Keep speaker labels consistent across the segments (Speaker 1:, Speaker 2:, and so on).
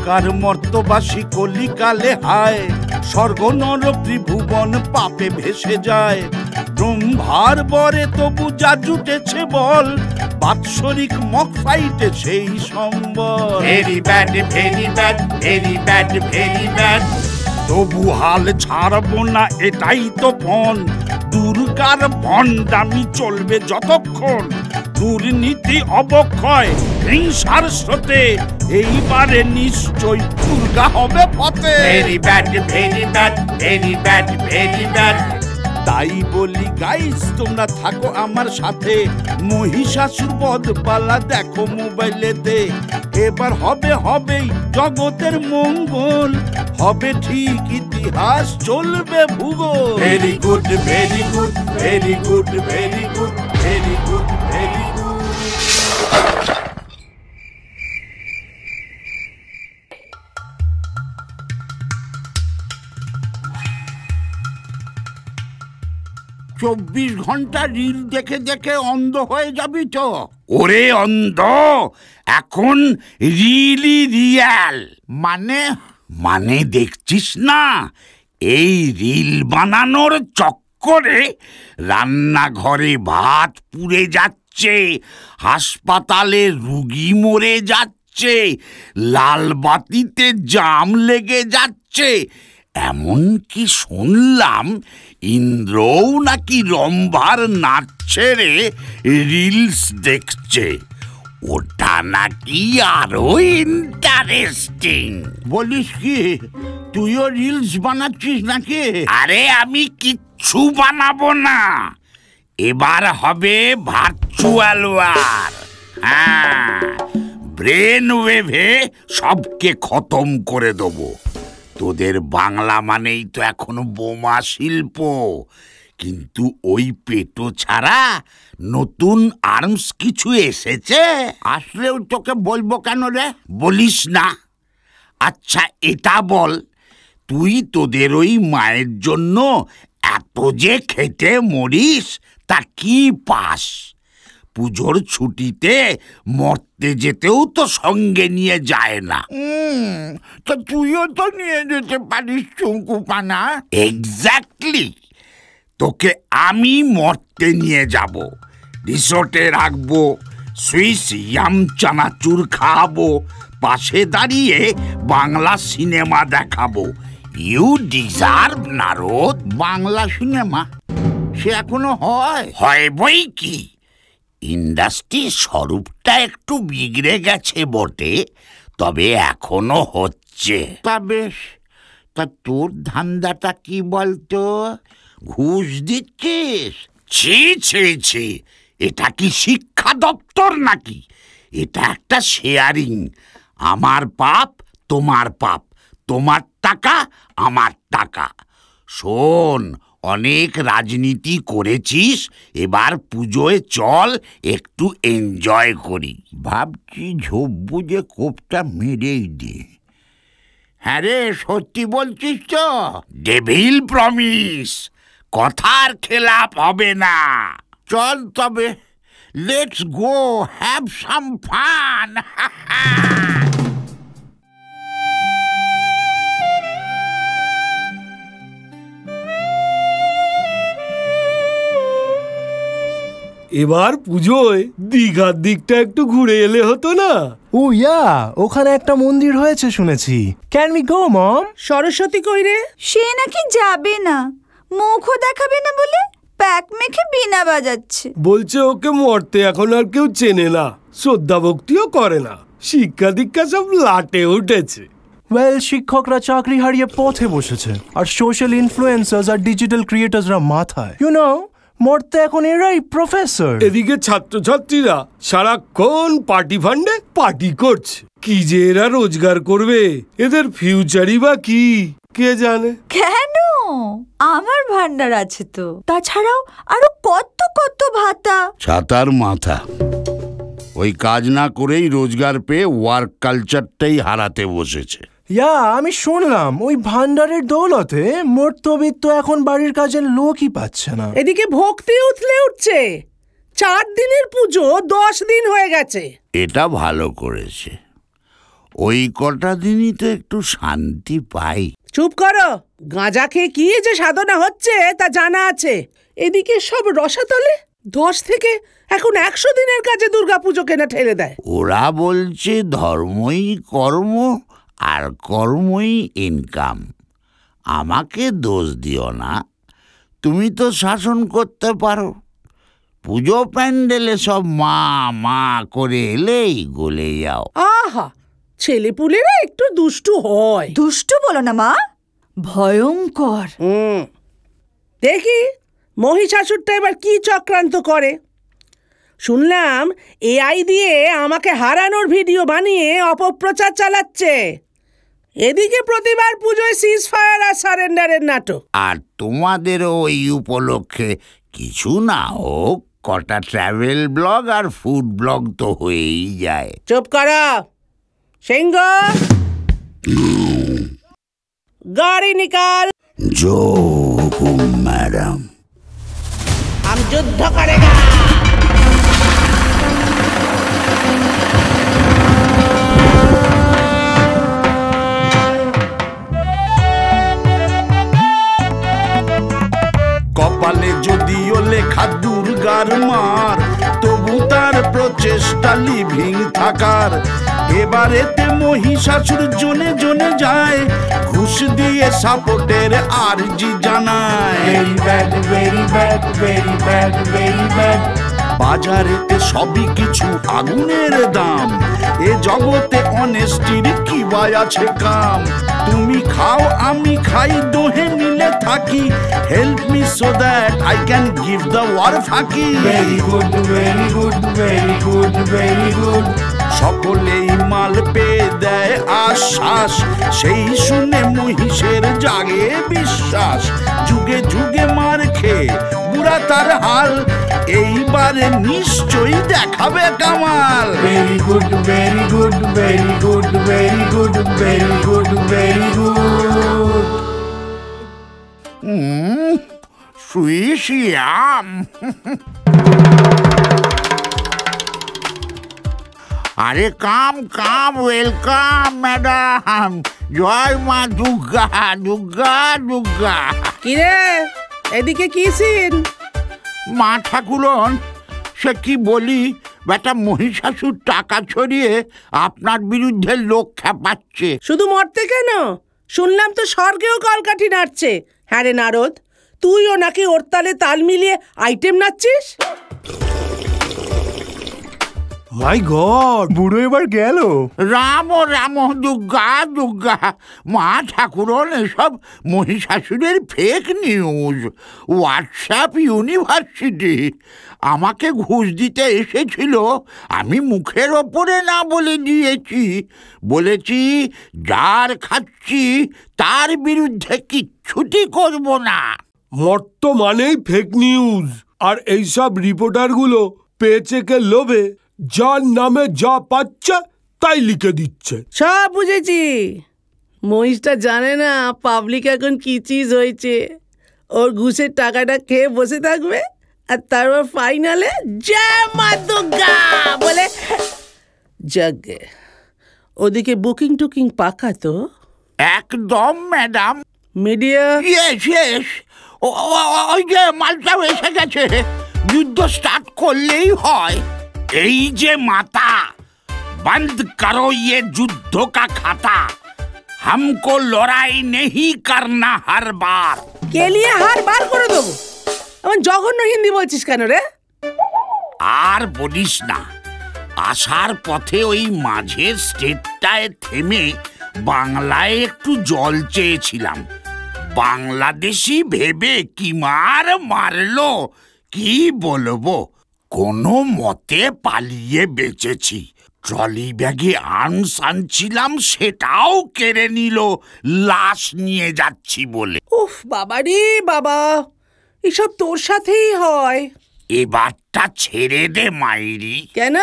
Speaker 1: নরকার মর্তবাসী কলিকালে হায়, স্বর্গ নরক ত্রিভুবন পাপে ভেসে যায়। ব্রহ্মার বরে তবু যা জুটেছে বল, বাৎসরিক মক ফাইটে সেই সম্বল। Very bad very bad very bad very bad, তবু হাল ছাড়বো না এটাই তো পণ। দুর্গার ভণ্ডামি চলবে যতক্ষণ, দুর্নীতি অবক্ষয় হিংসার স্রোতে এইবারে নিশ্চয় দুর্গা হবে পথে। Very bad very bad very bad very bad. তাই বলি গাইস তোমরা থাকো আমার সাথে, মহিষাসুর বধপালা দেখো মোবাইলেতে। এবার হবে হবেই জগতের মঙ্গল, হবে ঠিক ইতিহাস চলবে ভূগোল। Very good very good very good very good very good very good. 24 ঘন্টা রিল দেখে দেখে অন্ধ হয়ে যাবি তো। ওরে অন্ধ, এখন রিলি রিয়াল। মানে দেখছিস না, এই রিল বানানোর চক্করে রান্নাঘরে ভাত পুড়ে যাচ্ছে, হাসপাতালে রুগী মরে যাচ্ছে, লাল বাতিতে জাম লেগে যাচ্ছে। এমনকি শুনলাম ইন্দ্রও নাকি রম্ভার নাচ ছেড়ে রিলস দেখছে। ওটা নাকি আরো ইন্টারেস্টিং। বলিস কি, তুইও রিলস বানাচ্ছিস নাকি? আরে আমি কিচ্ছু বানাবো না, এবার হবে ভার্চুয়াল ওয়ার। হ্যাঁ, ব্রেন ওয়েভে সবকে খতম করে দেবো। তোদের বাংলা মানেই তো এখনো বোমা শিল্প, কিন্তু ওই পেটো ছাড়া নতুন আর্মস কিছু এসেছে। আসলেও তোকে বলবো কেন রে? বলিস না। আচ্ছা এটা বল, তুই তোদের ওই মায়ের জন্য এত যে খেটে মরিস, তা কি পাস? পুজোর ছুটিতে মরতে যেতেও তো সঙ্গে নিয়ে যায় না। তো তুইও তো নিয়ে যেতে পারিস চুঙ্কুপানা। এক্স্যাক্টলি, তোকে আমি মরতে নিয়ে যাব, রিসোর্টে রাখবো, সুইস ইয়াম চানাচুর খাওয়াবো, পাশে দাঁড়িয়ে বাংলা সিনেমা দেখাবো। You deserve Narad. Bangla cinema সে এখনো হয় বই কি? ইন্ডাস্ট্রির স্বরূপটা একটু বিগড়ে গেছে বটে, তবে এখনো হচ্ছে। তা বেশ, তা তোর ধান্দাটা কি বলতো? ঘুষ দিচ্ছিস? ছি ছি ছি, এটা কি শিক্ষা দপ্তর নাকি? এটা একটা শেয়ারিং। আমার পাপ তোমার পাপ, তোমার টাকা আমার টাকা। শোন, অনেক রাজনীতি করেছিস, এবার পুজোয় চল একটু এনজয় করি। ভাবছি ঝোপ বুঝে কোপটা মেরেই দি। হ্যাঁ রে, সত্যি বলছিস তো? ডেভিল প্রমিস, কথার খেলাপ হবে না। চল তবে, let's go have some fun.
Speaker 2: এবার পুজোয় দীঘার দিকটা একটু ঘুরে এলে হতো না?
Speaker 3: ও ইয়া, ওখানে একটা মন্দির হয়েছে শুনেছি। ক্যান উই গো মম?
Speaker 4: সরস্বতী কইরে?
Speaker 5: সে নাকি যাবে না, মুখও দেখাবে না বলে প্যাক মেখে বিনা বাজাচ্ছে।
Speaker 2: বলছে ওকে মরতে এখন আর কেউ চেনে না, শ্রদ্ধা ভক্তিও করে না, শিক্ষা দীক্ষা সব লাটে উঠেছে।
Speaker 3: ওয়েল, শিক্ষকরা চাকরি হারিয়ে পথে বসেছে, আর সোশ্যাল ইনফ্লুয়েন্সার্স আর ডিজিটাল ক্রিয়েটার্সরা মাথায়। ইউ নো, মরতে এখন এরাই প্রফেসর।
Speaker 2: এদিকে ছাত্রছাত্রীরা সারাক্ষণ পার্টি ফান্ডে পার্টি করছে। কি যে এরা রোজগার করবে, এদের ফিউচারই বা কি কে জানে।
Speaker 5: কেন, আমার ভান্ডার আছে তো। তাছাড়াও আরো কত কত ভাতা।
Speaker 1: ছাতার মাথা, ওই কাজ না করেই রোজগার পেয়ে ওয়ার্ক কালচারটাই হারাতে বসেছে।
Speaker 3: ইয়া, আমি শুনলাম ওই ভান্ডারের দৌলতে মর্তবিত্ত এখন বাড়ির কাজের লোকই পাচ্ছে না।
Speaker 4: এদিকে ভক্তি উথলে উঠছে, 4 দিনের পুজো 10 দিন হয়ে গেছে।
Speaker 1: এটা ভালো করেছে। ওই কটা দিনই তো একটু শান্তি পাই।
Speaker 4: চুপ করো, গাঁজা খেয়ে কি যে সাধনা হচ্ছে তা জানা আছে। এদিকে সব রসাতলে 10 থেকে এখন 100 দিনের কাজে দুর্গাপুজো কেনা ঠেলে দেয়।
Speaker 1: ওরা বলছে ধর্মই কর্ম আর কর্মই ইনকাম। আমাকে দোষ দিও না, তুমি তো শাসন করতে পারো। পুজো প্যান্ডেলে সব মা মা করে এলেই গলে যাও।
Speaker 4: আহা, ছেলেপুলেরা একটু দুষ্টু হয়।
Speaker 5: দুষ্টু বলো না মা, ভয়ঙ্কর।
Speaker 4: দেখি মহিষাসুরটা এবার কি চক্রান্ত করে। শুনলাম এআই দিয়ে আমাকে হারানোর ভিডিও বানিয়ে অপপ্রচার চালাচ্ছে। এদিকে প্রতিবার পুজোয় সিজ ফায়ার আর সারেন্ডারের নাটক।
Speaker 1: আর তোমাদেরও ওই উপলক্ষে কিছু না হোক কটা ট্রাভেল ব্লগ আর ফুড ব্লগ তো হয়েই যায়।
Speaker 4: চুপ করো সিংহ, গাড়ি নিকাল।
Speaker 1: जो हुकुम मैडम।
Speaker 4: हम युद्ध करेगा।
Speaker 1: কপালে যদিও লেখা দুর্গার মার, তবু তার প্রচেষ্টা লিভিং থাকার। এবারেতে মহিষাসুর জনে জনে যায়, ঘুষ দিয়ে সাপোর্টের আরজি জানায়। বাজারেতে সবই কিছু আগুনের দাম, এ জগতে অনেস্টির কি বাই আছে কাম। তুমি খাও আমি খাই, দোহে মিলে থাকি। Help me so that I can give the war ফাঁকি।
Speaker 3: Very good, very good, very good, very good.
Speaker 1: সকলেই মাল পেয়ে দেয় আশ্বাস, সেই শুনে মহিষের জাগে বিশ্বাস। যুগে যুগে মার খেয়ে বুড়া তার হাল, এইবারে নিশ্চয়ই দেখাবে কামাল।
Speaker 3: Very good, very good, very good, very good, very good, very good.
Speaker 1: সুইসিয়াম। আরে কাম কাম, ওয়েলকাম ম্যাডাম। জয় মা দুর্গা, দুর্গা দুর্গা।
Speaker 4: কিরে এদিকে কি সিন?
Speaker 1: মা ঠাকুরন, সে কি বলি, বেটা মহিষাসুর টাকা ছড়িয়ে আপনার বিরুদ্ধে লোক খেপাচ্ছে।
Speaker 4: শুধু মরতে কেন, শুনলাম তো স্বর্গেও কলকাঠি নাড়ছে। হ্যাঁ রে নারদ, তুইও নাকি ওর তালে তাল মিলিয়ে আইটেম নাচছিস।
Speaker 3: মাই গড, বুড়ো এবার গেল।
Speaker 1: রাম রাম, দুর্গা দুর্গা। মা ঠাকুরন, এসব মহিষাসুরের ফেক নিউজ। হোয়াটসঅ্যাপ ইউনিভার্সিটি আমাকে ঘুষ দিতে এসেছিল, আমি মুখের ওপরে না বলে দিয়েছি। বলেছি যার খাচ্ছি তার বিরুদ্ধে কিচ্ছুটি করব না।
Speaker 2: মর্ত মানেই ফেক নিউজ, আর এইসব রিপোর্টারগুলো পেচেকের লোভে যার নামে যা পাচ্ছে তাই লিখে দিচ্ছে।
Speaker 4: সব বুঝেছি। মহিষটা জানে না পাবলিক এখন কি চিজ হয়েছে। ওর ঘুষের টাকাটা খেয়ে বসে থাকবে, আর তারপর ফাইনালে জয় মা দুর্গা বলে জাগে। ওদিকে বুকিং টুকিং পাকা তো?
Speaker 1: একদম ম্যাডাম।
Speaker 4: মিডিয়া
Speaker 1: ইয়েস ইয়েস, ওই যে মালটাও এসে গেছে, যুদ্ধ স্টার্ট করলেই হয়। এই যে মাতা, বন্ধ করো ये যুদ্ধ का खाता, हमको লড়াই नहीं करना हर बार।
Speaker 4: কেলিয়ে হার বার করে দেবো। এমন জঘন্য হিন্দি বলছিস কেন রে?
Speaker 1: আর বলিস না, আসার পথে ওই মাঝের স্টেটটায় থেমে বাংলায় একটু জল চেয়েছিলাম। বাংলাদেশি ভেবে কি মার মারলো, কি বলবো। কোনো মতে পালিয়ে বেঁচেছি। ট্রলি ব্যাগে আর্মস আনছিলাম, সেটাও কেড়ে নিল লাশ নিয়ে যাচ্ছি বলে।
Speaker 4: উফ বাবা রে বাবা, এসব তোর সাথেই হয়।
Speaker 1: এবারটা ছেড়ে দে মাইরি।
Speaker 4: কেন,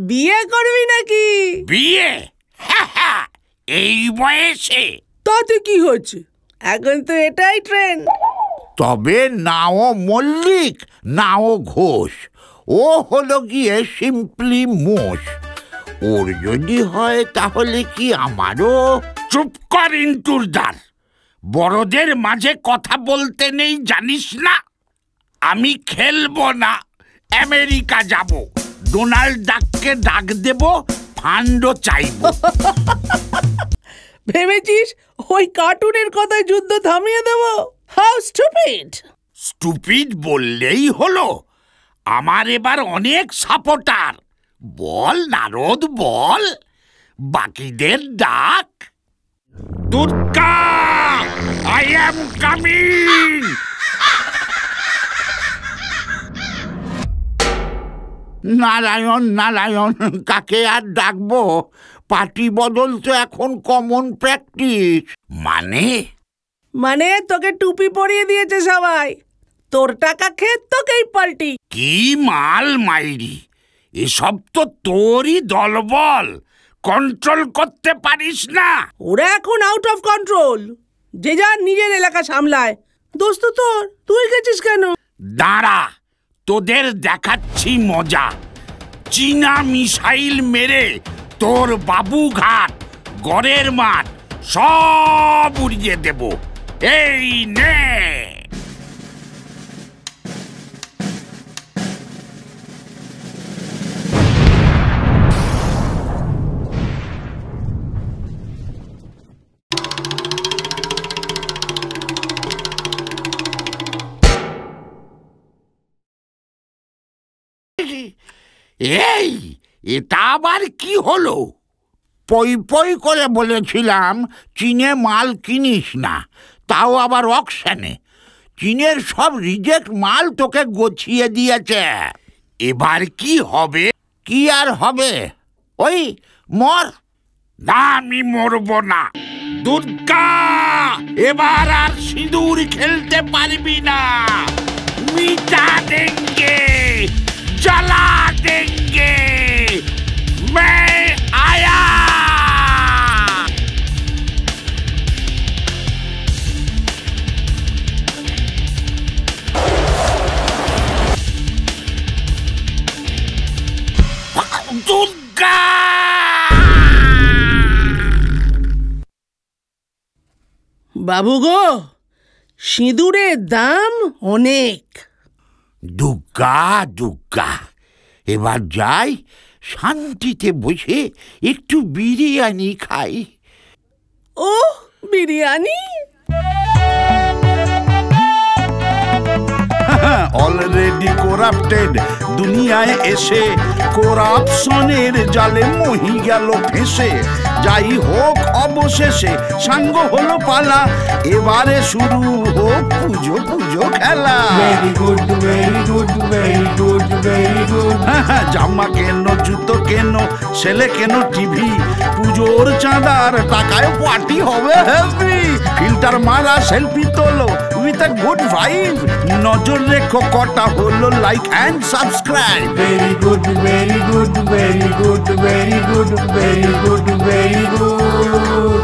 Speaker 4: বিয়ে করবি নাকি?
Speaker 1: বিয়ে? হ্যাঁ, এই বয়সে?
Speaker 4: তাতে কি হচ্ছে, এখন তো এটাই ট্রেন্ড।
Speaker 1: তবে নাও মল্লিক নাও ঘোষ, ও হলো গিয়ে সিম্পলি মোষ।
Speaker 6: ওর যদি হয় তাহলে কি আমারও?
Speaker 1: চুপ কর ইন্টুরদার, বড়দের মাঝে কথা বলতে নেই জানিস না? আমি খেলবো না, আমেরিকা যাব, ডোনাল্ড ডাককে ডাক দেব, ফান্ডও চাইব।
Speaker 4: ভেবেছিস ওই কার্টুনের কথায় যুদ্ধ থামিয়ে দেব? How stupid!
Speaker 1: স্টুপিড বললেই হলো। আমার এবার অনেক সাপোর্টার। বল নারদ বল, বাকিদের ডাক। Durga, I am coming.
Speaker 6: Narayan Narayan, কাকে আর ডাকবো? পার্টি বদল তো এখন কমন প্র্যাকটিস।
Speaker 4: মানে তোকে টুপি পরিয়ে দিয়েছে সবাই, তোর টাকা খেয়ে তোকেই পাল্টি।
Speaker 1: কি মাল মাইরি, এসব তো তোরই দলবল, কন্ট্রোল করতে পারিস না।
Speaker 4: ওরা এখন আউট অফ কন্ট্রোল, যে যার নিজের এলাকা সামলায়। দোস্ত তোর, তুই গেছিস কেন?
Speaker 1: দাঁড়া, তোদের দেখাচ্ছি মজা। চীনা মিসাইল মেরে তোর বাবুঘাট, গড়ের মাঠ সব উড়িয়ে দেব। এই নে। এই, এটা আবার কি হলো?
Speaker 6: পই পই করে বলেছিলাম চীনে মাল কিনিস না, তাও আবার অকশানে। চীনের সব রিজেক্ট মাল তোকে গছিয়ে দিয়েছে।
Speaker 1: এবার কি হবে?
Speaker 6: কি আর হবে, ওই মর।
Speaker 1: না, আমি মরব না। দুর্গা, এবার আর সিঁদুর খেলতে পারবি না। মিটা দেঙ্গে, জ্বালা দেঙ্গে, मैं आया। দুর্গা!
Speaker 4: বাবু গো, সিঁদুরের দাম অনেক।
Speaker 6: দুর্গা দুর্গা, এবার যাই, শান্তিতে বসে একটু বিরিয়ানি খাই।
Speaker 4: ও বিরিয়ানি?
Speaker 1: অলরেডি করাপ্টেড দুনিয়ায় এসে করাপশনের জালে মহি গেল ফেসে। যাই হোক অবশেষে সাঙ্গ হলো পালা, এবারে শুরু হোক পুজো পুজো খেলা।
Speaker 3: Very good very good very good very good.
Speaker 1: জামা কেন, জুতো কেন, ছেলে কেন টিভি, পুজোর চাঁদার টাকায় পার্টি হবে হেভি। ফিল্টার মারা সেলফি তোলো উইথ আ গুড ভাইব, নজর রেখো কটা হলো like and subscribe.
Speaker 3: Very good very good very good very good very good very good.